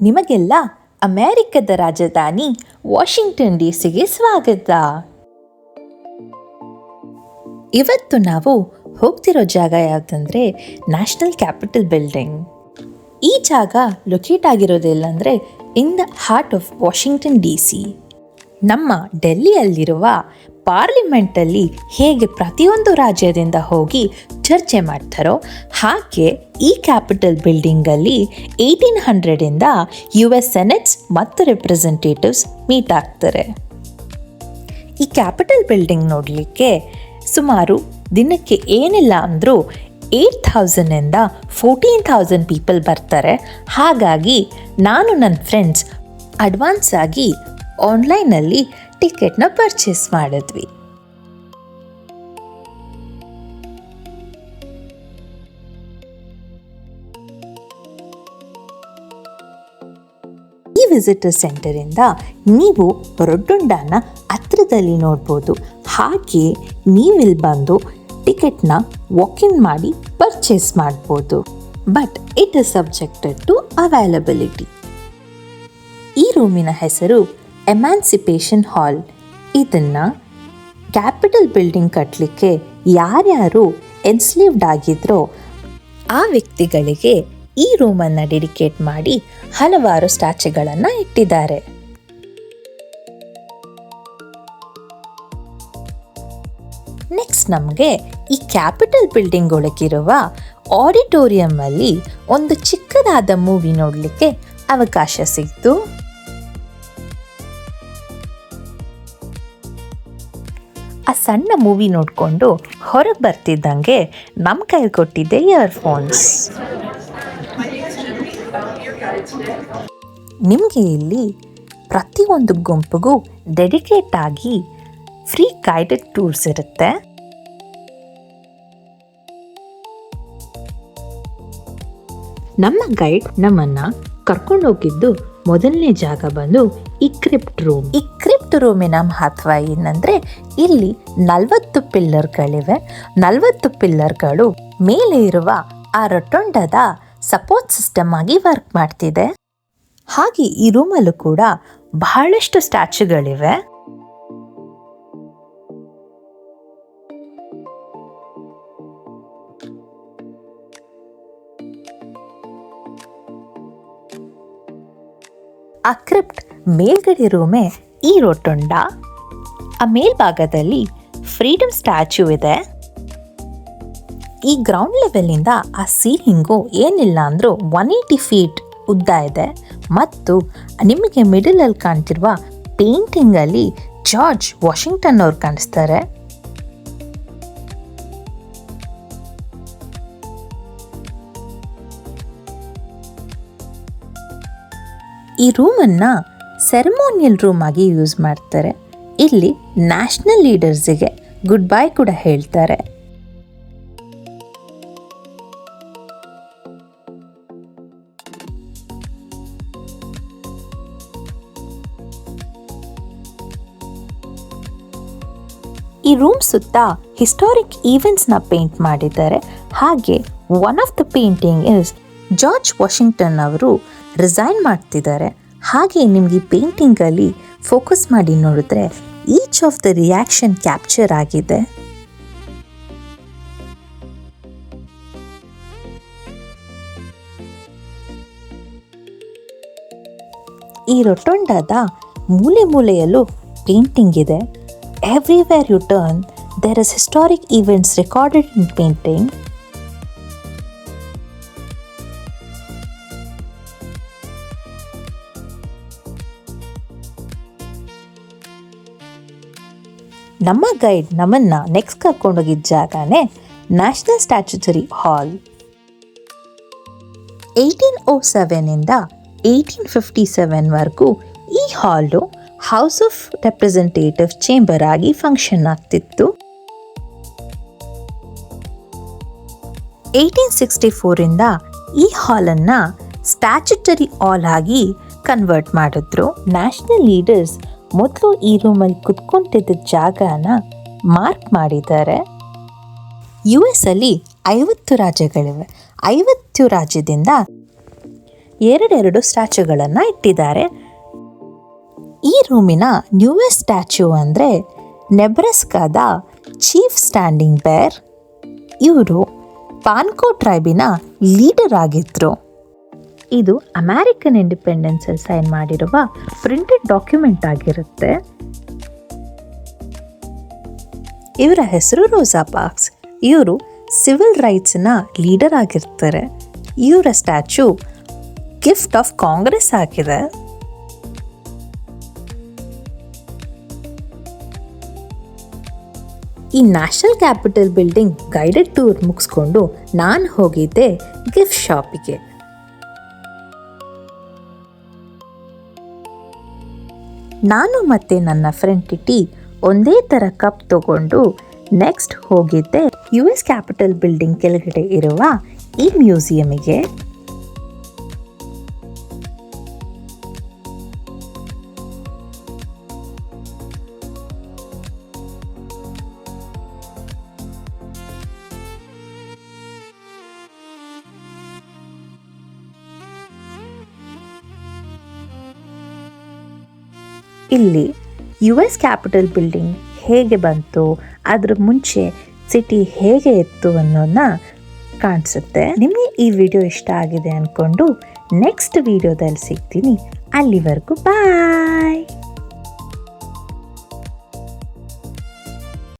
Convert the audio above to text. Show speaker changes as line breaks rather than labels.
ನಿಮಗೆಲ್ಲ ಅಮೆರಿಕದ ರಾಜಧಾನಿ ವಾಷಿಂಗ್ಟನ್ ಡಿ.ಸಿಗೆ ಸ್ವಾಗತ. ಇವತ್ತು ನಾವು ಹೋಗ್ತಿರೋ ಜಾಗ ಯಾವುದಂದರೆ ನ್ಯಾಷನಲ್ ಕ್ಯಾಪಿಟಲ್ ಬಿಲ್ಡಿಂಗ್. ಈ ಜಾಗ ಲೊಕೇಟ್ ಆಗಿರೋದೆಲ್ಲಂದರೆ in the heart of Washington DC. ನಮ್ಮ ಡೆಲ್ಲಿಯಲ್ಲಿರುವ ಪಾರ್ಲಿಮೆಂಟಲ್ಲಿ ಹೇಗೆ ಪ್ರತಿಯೊಂದು ರಾಜ್ಯದಿಂದ ಹೋಗಿ ಚರ್ಚೆ ಮಾಡ್ತಾರೋ ಹಾಗೆ ಈ ಕ್ಯಾಪಿಟಲ್ ಬಿಲ್ಡಿಂಗಲ್ಲಿ 1800ಇಂದ US ಸೆನೆಟ್ಸ್ ಮತ್ತು ರೆಪ್ರೆಸೆಂಟೇಟಿವ್ಸ್ ಮೀಟ್ ಆಗ್ತಾರೆ. ಈ ಕ್ಯಾಪಿಟಲ್ ಬಿಲ್ಡಿಂಗ್ ನೋಡಲಿಕ್ಕೆ ಸುಮಾರು ದಿನಕ್ಕೆ ಏನಿಲ್ಲ ಅಂದರೂ 8,000ಇಂದ 14,000 ಪೀಪಲ್ ಬರ್ತಾರೆ. ಹಾಗಾಗಿ ನಾನು ನನ್ನ ಫ್ರೆಂಡ್ಸ್ ಅಡ್ವಾನ್ಸ್ ಆಗಿ ಆನ್ಲೈನಲ್ಲಿ ಟಿಕೆಟ್ನ ಪರ್ಚೇಸ್ ಮಾಡಿದ್ವಿ. ಈ ವಿಸಿಟರ್ ಸೆಂಟರಿಂದ ನೀವು ರೊಟೊಂಡಾನ ಹತ್ರದಲ್ಲಿ ನೋಡ್ಬೋದು. ಹಾಗೆ ನೀವಿಲ್ಲಿ ಬಂದು ಟಿಕೆಟ್ನ ವಾಕಿನ್ ಮಾಡಿ ಪರ್ಚೇಸ್ ಮಾಡ್ಬೋದು. But it is subjected to availability. ಈ ರೂಮಿನ ಹೆಸರು ಎಮ್ಯಾನ್ಸಿಪೇಷನ್ ಹಾಲ್. ಇದನ್ನು ಕ್ಯಾಪಿಟಲ್ ಬಿಲ್ಡಿಂಗ್ ಕಟ್ಟಲಿಕ್ಕೆ ಯಾರ್ಯಾರು ಎನ್ಸ್ಲೇವ್ಡ್ ಆಗಿದ್ರೋ ಆ ವ್ಯಕ್ತಿಗಳಿಗೆ ಈ ರೂಮನ್ನು ಡೆಡಿಕೇಟ್ ಮಾಡಿ ಹಲವಾರು ಸ್ಟ್ಯಾಚ್ಯೂಗಳನ್ನು ಇಟ್ಟಿದ್ದಾರೆ. ನೆಕ್ಸ್ಟ್ ನಮಗೆ ಈ ಕ್ಯಾಪಿಟಲ್ ಬಿಲ್ಡಿಂಗ್ ಒಳಗಿರುವ ಆಡಿಟೋರಿಯಂ ಅಲ್ಲಿ ಒಂದು ಚಿಕ್ಕದಾದ ಮೂವಿ ನೋಡಲಿಕ್ಕೆ ಅವಕಾಶ ಸಿಕ್ತು. ಆ ಸಣ್ಣ ಮೂವಿ ನೋಡಿಕೊಂಡು ಹೊರಗೆ ಬರ್ತಿದ್ದಂಗೆ ನಮ್ಮ ಕೈಲಿ ಕೊಟ್ಟಿದ್ದೆ ಇಯರ್ಫೋನ್ಸ್. ನಿಮಗೆ ಇಲ್ಲಿ ಪ್ರತಿಯೊಂದು ಗುಂಪಿಗೂ ಡೆಡಿಕೇಟ್ ಆಗಿ ಫ್ರೀ ಗೈಡೆಡ್ ಟೂರ್ಸ್ ಇರುತ್ತೆ. ನಮ್ಮ ಗೈಡ್ ನಮ್ಮನ್ನು ಕರ್ಕೊಂಡೋಗಿದ್ದು ಮೊದಲನೇ ಜಾಗ ಬಂದು ಈ ಕ್ರಿಪ್ಟ್ ರೂಮ್. ಈ ಕ್ರಿಪ್ಟ್ ರೂಮಿನ ಮಹತ್ವ ಏನಂದರೆ ಇಲ್ಲಿ 40 ಪಿಲ್ಲರ್ಗಳಿವೆ. 40 ಪಿಲ್ಲರ್ಗಳು ಮೇಲೆ ಇರುವ ಆ ರೊಟೊಂಡದ ಸಪೋರ್ಟ್ ಸಿಸ್ಟಮ್ ಆಗಿ ವರ್ಕ್ ಮಾಡ್ತಿದೆ. ಹಾಗೆ ಈ ರೂಮಲ್ಲೂ ಕೂಡ ಬಹಳಷ್ಟು ಸ್ಟ್ಯಾಚ್ಯೂಗಳಿವೆ. ಆ ಕ್ರಿಪ್ಟ್ ಮೇಲ್ಗಡೆ ರೂಮೇ ಈ ರೊಟೊಂಡ. ಆ ಮೇಲ್ಭಾಗದಲ್ಲಿ ಫ್ರೀಡಮ್ ಸ್ಟ್ಯಾಚ್ಯೂ ಇದೆ. ಈ ಗ್ರೌಂಡ್ ಲೆವೆಲ್ನಿಂದ ಆ ಸೀಲಿಂಗು ಏನಿಲ್ಲ ಅಂದರೂ 180 ಫೀಟ್ ಉದ್ದ ಇದೆ. ಮತ್ತು ನಿಮಗೆ ಮಿಡಲಲ್ಲಿ ಕಾಣ್ತಿರುವ ಪೇಂಟಿಂಗಲ್ಲಿ ಜಾರ್ಜ್ ವಾಷಿಂಗ್ಟನ್ ಅವ್ರು ಕಾಣಿಸ್ತಾರೆ. ಈ ರೂಮನ್ನು ಸೆರೆಮೋನಿಯಲ್ ರೂಮ್ ಆಗಿ ಯೂಸ್ ಮಾಡ್ತಾರೆ. ಇಲ್ಲಿ ನ್ಯಾಷನಲ್ ಲೀಡರ್ಸಿಗೆ ಗುಡ್ ಬೈ ಕೂಡ ಹೇಳ್ತಾರೆ. ಈ ರೂಮ್ ಸುತ್ತ ಹಿಸ್ಟಾರಿಕ್ ಈವೆಂಟ್ಸ್ನ ಪೇಂಟ್ ಮಾಡಿದ್ದಾರೆ. ಹಾಗೆ one of the painting is George Washington ಅವರು ರಿಸೈನ್ ಮಾಡ್ತಿದ್ದಾರೆ. ಹಾಗೆ ನಿಮಗೆ ಈ ಪೇಂಟಿಂಗಲ್ಲಿ ಫೋಕಸ್ ಮಾಡಿ ನೋಡಿದ್ರೆ each of the reaction capture ಆಗಿದೆ. ಈ ರೊಟೊಂಡಾದ ಮೂಲೆ ಮೂಲೆಯಲ್ಲೂ ಪೇಂಟಿಂಗ್ ಇದೆ. Everywhere you turn there is historic events recorded in painting. ನಮ್ಮ ಗೈಡ್ ನಮ್ಮನ್ನು ನೆಕ್ಸ್ಟ್ ಕರ್ಕೊಂಡೋಗಿದ್ದ ಜಾಗನೇ ನ್ಯಾಷನಲ್ ಸ್ಟ್ಯಾಚ್ಯುಟರಿ ಹಾಲ್. 1807ಇಂದ 1857ವರೆಗೂ ಈ hall house of representative chamber ಆಗಿ ಫಂಕ್ಷನ್ ಆಗ್ತಿತ್ತು. 1864ಇಂದ ಈ ಹಾಲನ್ನು ಸ್ಟ್ಯಾಚ್ಯುಟರಿ ಹಾಲ್ ಆಗಿ ಕನ್ವರ್ಟ್ ಮಾಡಿದ್ರು. ನ್ಯಾಷನಲ್ ಲೀಡರ್ಸ್ ಮೊದಲು ಈ ರೂಮಲ್ಲಿ ಕುತ್ಕೊಂತಿದ್ದ ಜಾಗನ ಮಾರ್ಕ್ ಮಾಡಿದ್ದಾರೆ. US ಅಲ್ಲಿ 50 ರಾಜ್ಯಗಳಿವೆ. 50 ರಾಜ್ಯದಿಂದ ಎರಡೆರಡು ಸ್ಟ್ಯಾಚ್ಯೂಗಳನ್ನು ಇಟ್ಟಿದ್ದಾರೆ. ಈ ರೂಮಿನ ನ್ಯೂವೆಸ್ಟ್ ಸ್ಟ್ಯಾಚ್ಯೂ ಅಂದರೆ ನೆಬ್ರಾಸ್ಕಾದ ಚೀಫ್ ಸ್ಟ್ಯಾಂಡಿಂಗ್ ಬೇರ್. ಇವರು ಪಾನ್ಕೋ ಟ್ರೈಬಿನ ಲೀಡರ್ ಆಗಿದ್ರು. ಇದು ಅಮೆರಿಕನ್ ಇಂಡಿಪೆಂಡೆನ್ಸ್ ಸೈನ್ ಮಾಡಿರುವ ಪ್ರಿಂಟೆಡ್ ಡಾಕ್ಯುಮೆಂಟ್ ಆಗಿರುತ್ತೆ. ಇವರ ಹೆಸರು ರೋಸಾ ಪಾರ್ಕ್ಸ್. ಇವರು ಸಿವಿಲ್ ರೈಟ್ಸ್ನ ಲೀಡರ್ ಆಗಿರ್ತಾರೆ. ಇವರ ಸ್ಟ್ಯಾಚ್ಯೂ ಗಿಫ್ಟ್ ಆಫ್ ಕಾಂಗ್ರೆಸ್ ಆಗಿದೆ. ಈ national capital building guided tour ಮುಗಿಸ್ಕೊಂಡು ನಾನು ಹೋಗಿದ್ದೆ ಗಿಫ್ಟ್ ಶಾಪಿಗೆ. ನಾನು ಮತ್ತೆ ನನ್ನ ಫ್ರೆಂಡ್ ಟಿಟಿ ಒಂದೇ ಥರ ಕಪ್ ತಗೊಂಡು ನೆಕ್ಸ್ಟ್ ಹೋಗಿದ್ದೆ US ಕ್ಯಾಪಿಟಲ್ ಬಿಲ್ಡಿಂಗ್ ಕೆಳಗಡೆ ಇರುವ ಈ ಮ್ಯೂಸಿಯಮಿಗೆ. ಇಲ್ಲಿ US ಕ್ಯಾಪಿಟಲ್ ಬಿಲ್ಡಿಂಗ್ ಹೇಗೆ ಬಂತು, ಅದ್ರ ಮುಂಚೆ ಸಿಟಿ ಹೇಗೆ ಇತ್ತು ಅನ್ನೋದನ್ನ ಕಾಣಿಸುತ್ತೆ. ನಿಮಗೆ ಈ ವಿಡಿಯೋ ಇಷ್ಟ ಆಗಿದೆ ಅಂದ್ಕೊಂಡು ನೆಕ್ಸ್ಟ್ ವಿಡಿಯೋದಲ್ಲಿ ಸಿಗ್ತೀನಿ. ಅಲ್ಲಿವರೆಗೂ ಬಾಯ್.